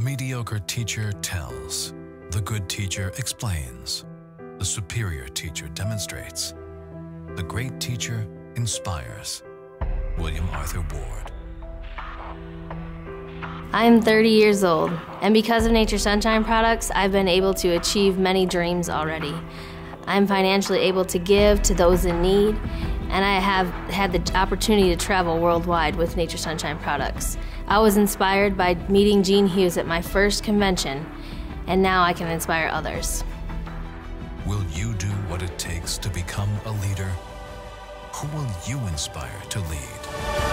mediocre teacher tells. The good teacher explains. The superior teacher demonstrates. The great teacher inspires. William Arthur Ward. I'm 30 years old, and because of Nature Sunshine products, I've been able to achieve many dreams already. I'm financially able to give to those in need, and I have had the opportunity to travel worldwide with Nature Sunshine products. I was inspired by meeting Gene Hughes at my first convention, and now I can inspire others. Will you do what it takes to become a leader? Who will you inspire to lead?